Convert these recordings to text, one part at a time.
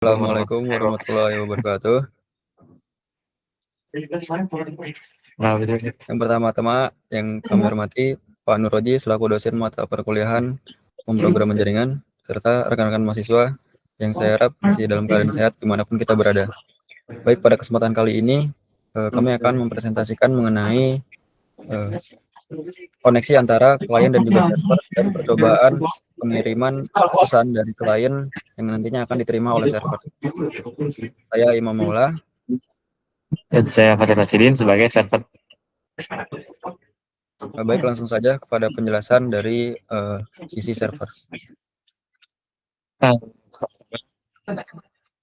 Assalamualaikum warahmatullahi wabarakatuh. Yang pertama-tama yang kami hormati Pak Nuroji selaku dosen mata perkuliahan pemrograman jaringan serta rekan-rekan mahasiswa yang saya harap masih dalam keadaan sehat dimanapun kita berada. Baik, pada kesempatan kali ini kami akan mempresentasikan mengenai koneksi antara klien dan juga server dan percobaan pengiriman pesan dari klien yang nantinya akan diterima oleh server. Saya Imam Maula. Dan saya Fajar Rasidin sebagai server. Baik, langsung saja kepada penjelasan dari sisi server.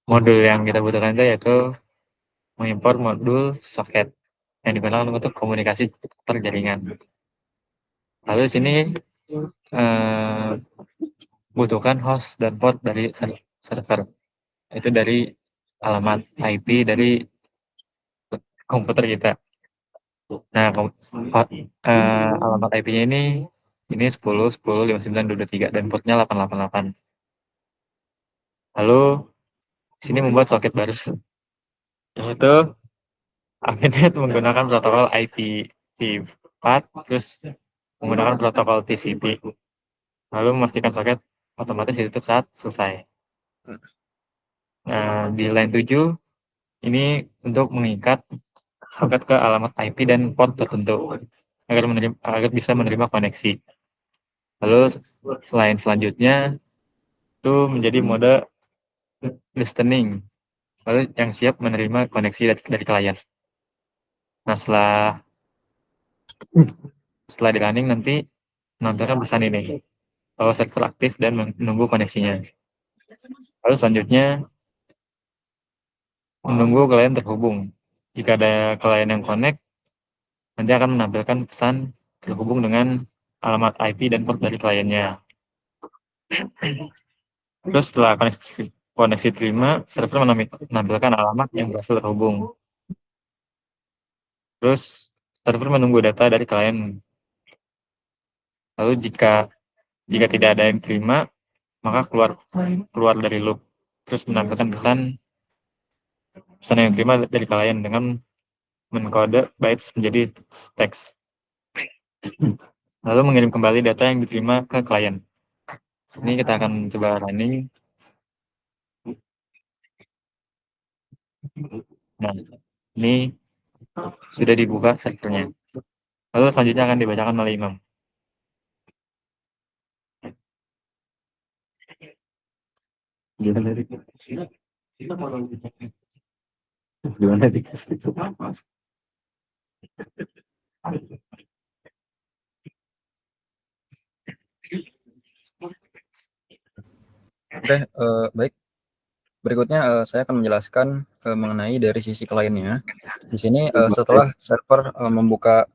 Modul yang kita butuhkan itu yaitu mengimpor modul soket yang digunakan untuk komunikasi terjaringan. Lalu di sini butuhkan host dan port dari server. Itu dari alamat IP dari komputer kita. Nah, alamat IP-nya ini 10.10.59.23 dan portnya 888. Lalu di sini membuat soket baru, yaitu Akhirnya menggunakan protokol IPv4, terus menggunakan protokol TCP, lalu memastikan soket otomatis ditutup saat selesai. Nah, di line 7, ini untuk mengikat soket ke alamat IP dan port tertentu, agar bisa menerima koneksi. Lalu line selanjutnya, itu menjadi mode listening, lalu yang siap menerima koneksi dari klien. Nah, setelah di running nanti menampilkan pesan ini bahwa server aktif dan menunggu koneksinya. Lalu selanjutnya menunggu klien terhubung. Jika ada klien yang connect, nanti akan menampilkan pesan terhubung dengan alamat IP dan port dari kliennya. Terus setelah koneksi terima, server menampilkan alamat yang berhasil terhubung. Terus server menunggu data dari klien. Lalu jika tidak ada yang terima, maka keluar dari loop. Terus menampilkan pesan yang diterima dari klien dengan menkode bytes menjadi teks. Lalu mengirim kembali data yang diterima ke klien. Ini kita akan coba running. Nah, ini sudah dibuka servernya. Lalu selanjutnya akan dibacakan oleh Imam. Oke, baik. Berikutnya saya akan menjelaskan mengenai dari sisi kliennya. Di sini setelah server membuka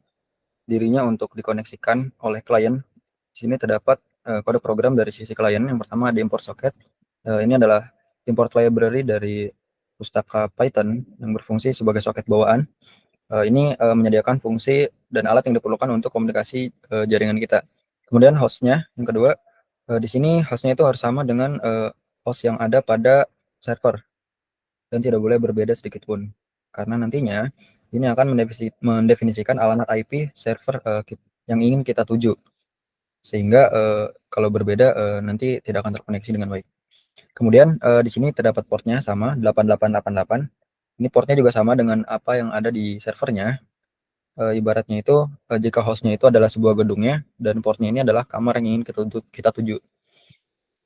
dirinya untuk dikoneksikan oleh klien, di sini terdapat kode program dari sisi klien. Yang pertama ada import socket. Ini adalah import library dari pustaka Python yang berfungsi sebagai soket bawaan. Ini menyediakan fungsi dan alat yang diperlukan untuk komunikasi jaringan kita. Kemudian hostnya, yang kedua, di sini hostnya itu harus sama dengan host yang ada pada server dan tidak boleh berbeda sedikit pun, karena nantinya ini akan mendefinisikan alamat IP server yang ingin kita tuju, sehingga kalau berbeda nanti tidak akan terkoneksi dengan baik. Kemudian di sini terdapat portnya sama 8888. Ini portnya juga sama dengan apa yang ada di servernya. Ibaratnya itu jika hostnya itu adalah sebuah gedungnya dan portnya ini adalah kamar yang ingin kita tuju.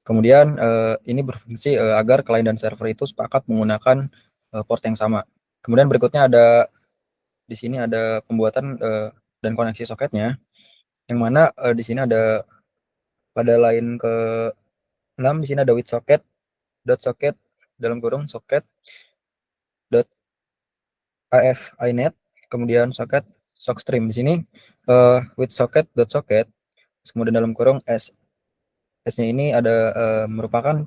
Kemudian ini berfungsi agar klien dan server itu sepakat menggunakan port yang sama. Kemudian berikutnya ada di sini ada pembuatan dan koneksi soketnya, yang mana di sini ada pada line ke 6 di sini ada with socket dot socket dalam kurung socket dot af inet, kemudian socket sockstream. Di sini with socket dot socket, kemudian dalam kurung s. S-nya ini ada merupakan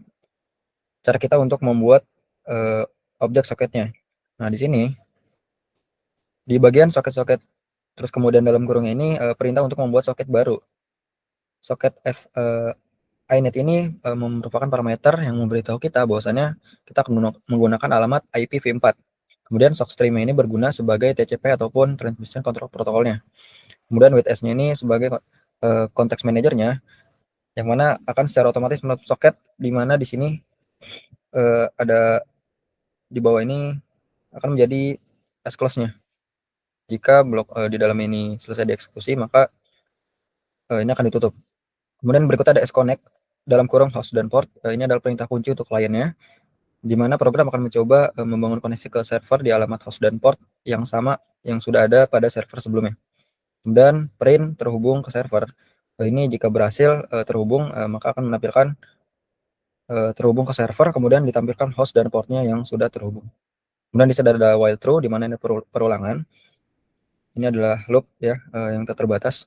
cara kita untuk membuat objek soketnya. Nah, di sini di bagian soket-soket terus kemudian dalam kurung ini perintah untuk membuat soket baru. Soket iNet ini merupakan parameter yang memberitahu kita bahwasannya kita akan menggunakan alamat IPv4. Kemudian sockstream ini berguna sebagai TCP ataupun transmission control protokolnya. Kemudian WS-nya ini sebagai konteks manajernya, yang mana akan secara otomatis menutup soket, di mana di sini ada di bawah ini akan menjadi as close-nya. Jika blok di dalam ini selesai dieksekusi, maka ini akan ditutup. Kemudian berikutnya ada sconnect dalam kurung host dan port. Ini adalah perintah kunci untuk kliennya, di mana program akan mencoba membangun koneksi ke server di alamat host dan port yang sama yang sudah ada pada server sebelumnya. Kemudian print terhubung ke server. Ini jika berhasil terhubung, maka akan menampilkan terhubung ke server, kemudian ditampilkan host dan portnya yang sudah terhubung. Kemudian di sini ada while true, di mana ini perulangan. Ini adalah loop ya yang terbatas.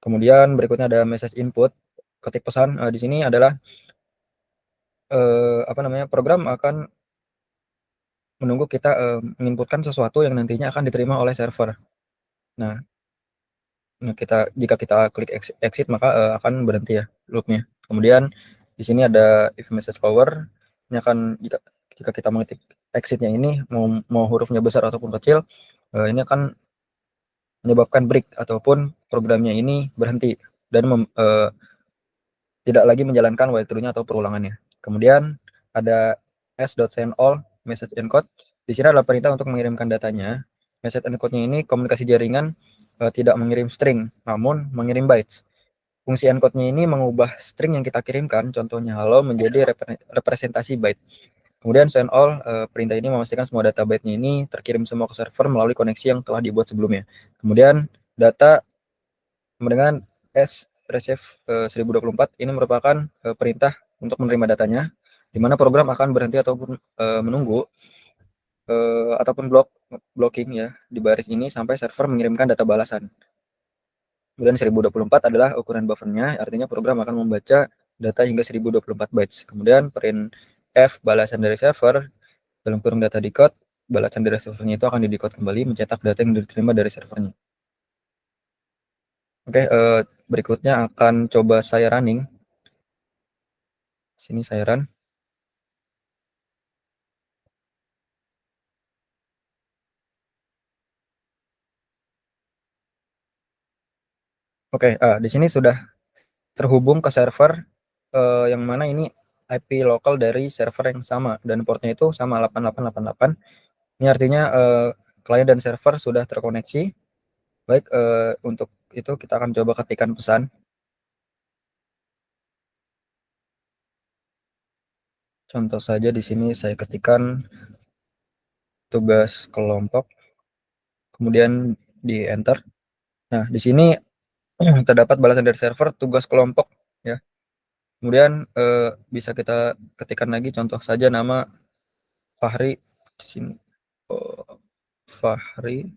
Kemudian berikutnya ada message input, ketik pesan. Di sini adalah program akan menunggu kita menginputkan sesuatu yang nantinya akan diterima oleh server. Nah, jika kita klik exit maka akan berhenti ya loopnya. Kemudian di sini ada if message power, ini akan jika kita mengetik exitnya ini mau hurufnya besar ataupun kecil, ini akan menyebabkan break ataupun programnya ini berhenti dan tidak lagi menjalankan while true-nya atau perulangannya. Kemudian ada s.sendAll message encode. Di sini adalah perintah untuk mengirimkan datanya. Message encode-nya ini komunikasi jaringan tidak mengirim string, namun mengirim bytes. Fungsi encode-nya ini mengubah string yang kita kirimkan, contohnya hello, menjadi representasi byte. Kemudian sendAll, perintah ini memastikan semua data byte-nya ini terkirim semua ke server melalui koneksi yang telah dibuat sebelumnya. Kemudian data dengan sreceive 1024 ini merupakan perintah untuk menerima datanya, di mana program akan berhenti ataupun menunggu ataupun blocking ya di baris ini sampai server mengirimkan data balasan. Kemudian 1024 adalah ukuran buffernya, artinya program akan membaca data hingga 1024 bytes. Kemudian print F balasan dari server, dalam kurung data decode, balasan dari servernya itu akan didecode kembali mencetak data yang diterima dari servernya. Oke, berikutnya akan coba saya running. Sini saya run. Oke, di sini sudah terhubung ke server yang mana ini IP lokal dari server yang sama dan portnya itu sama 8888. Ini artinya klien dan server sudah terkoneksi. Baik, untuk itu kita akan coba ketikkan pesan. Contoh saja di sini saya ketikkan tugas kelompok, kemudian di enter. Nah, di sini terdapat balasan dari server tugas kelompok ya. Kemudian bisa kita ketikkan lagi contoh saja nama Fahri di sini. Fahri.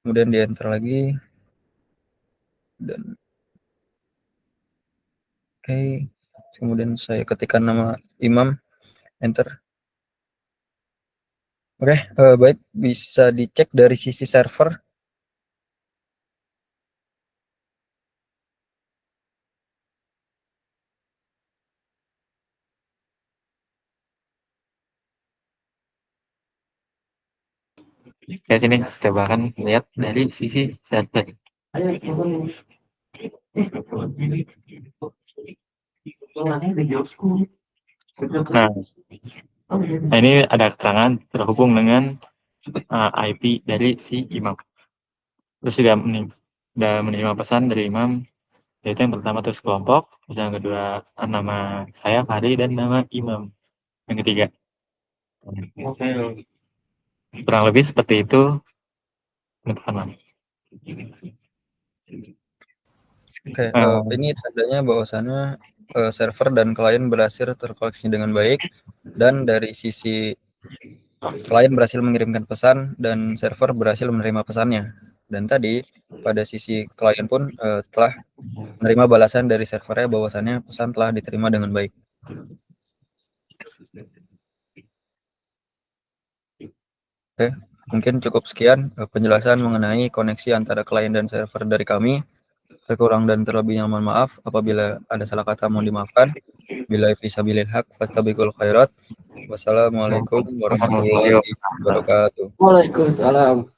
Kemudian di enter lagi dan oke. Kemudian saya ketikkan nama Imam, enter. Oke, baik, bisa dicek dari sisi server. Ya sini coba kan lihat dari sisi server. Nah, ini ada keterangan terhubung dengan IP dari si imam. Terus juga menerima pesan dari imam, yaitu yang pertama terus kelompok, terus yang kedua nama saya Fahri dan nama imam yang ketiga. Kurang lebih seperti itu teman-teman. Oke, ini tandanya bahwasannya server dan klien berhasil terkoneksi dengan baik, dan dari sisi klien berhasil mengirimkan pesan dan server berhasil menerima pesannya. Dan tadi pada sisi klien pun telah menerima balasan dari servernya bahwasannya pesan telah diterima dengan baik. Oke, mungkin cukup sekian penjelasan mengenai koneksi antara klien dan server dari kami. Terkurang dan terlebihnya mohon maaf. Apabila ada salah kata mohon dimaafkan. Billahi fisabilil haq fastabiqul khairat. Wassalamualaikum warahmatullahi wabarakatuh. Waalaikumsalam.